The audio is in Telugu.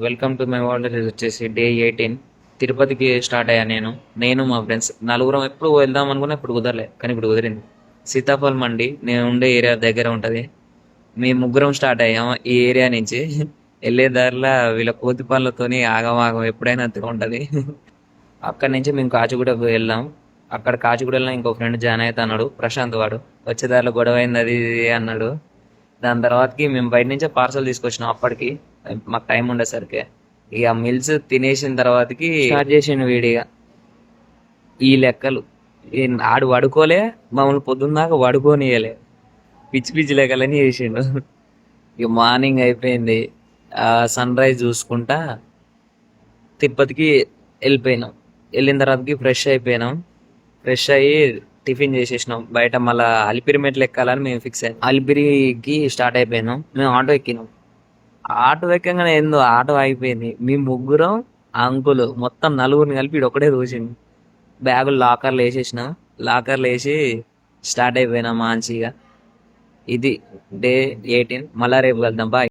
Welcome to my world. ఇది వచ్చేసి డే 18. తిరుపతికి స్టార్ట్ అయ్యా నేను మా ఫ్రెండ్స్ నలుగురం. ఎప్పుడు వెళ్దాం అనుకున్నా ఇప్పుడు కుదరలే, కానీ ఇప్పుడు కుదిరింది. సీతాఫల్ మండి నేను ఉండే ఏరియా దగ్గర ఉంటుంది. మేము ముగ్గురం స్టార్ట్ అయ్యాం ఈ ఏరియా నుంచి. వెళ్ళే దారిలో వీళ్ళ కోతి పళ్ళతోని ఆగమాగం ఎప్పుడైనా అంతగా ఉంటుంది. అక్కడి నుంచి మేము కాచిగూడకు వెళ్ళాం. అక్కడ కాచిగూడలో ఇంకో ఫ్రెండ్ జాయిన్ అవుతా అన్నాడు, ప్రశాంత్. వాడు వచ్చే దారిలో గొడవ అయింది అది ఇది అన్నాడు. దాని తర్వాతకి మేము బయట నుంచే పార్సల్ తీసుకొచ్చినాం. అప్పటికి మాకు టైం ఉండేసరికి ఇక మిల్స్ తినేసిన తర్వాతకి స్టార్ట్ చేసిండు వీడిగా ఈ లెక్కలు. ఆడు పడుకోలే, మమ్మల్ని పొద్దున్న దాకా పడుకోనియలే, పిచ్చి పిచ్చి లెక్కలని చేసిండు. ఇక మార్నింగ్ అయిపోయింది. సన్ రైజ్ చూసుకుంటా తిరుపతికి వెళ్ళిపోయినాం. వెళ్ళిన తర్వాతకి ఫ్రెష్ అయిపోయినాం. ఫ్రెష్ అయ్యి టిఫిన్ చేసేసినాం. బయట మళ్ళీ అలిపిరి మెట్లు ఎక్కాలని మేము ఫిక్స్ అయ్యాం. అలిపిరికి స్టార్ట్ అయిపోయినాం. మేము ఆటో ఎక్కినాం. ఆటో ఎక్కగానే ఏందో ఆటో అయిపోయింది. మీ ముగ్గురం ఆ అంకులు మొత్తం నలుగురిని కలిపి ఈడు ఒకటే చూసిండు. బ్యాగులు లాకర్లు వేసేసిన, లాకర్లు వేసి స్టార్ట్ అయిపోయినా మంచిగా. ఇది డే 18. మళ్ళా రేపు వెళ్దాం. బాయ్.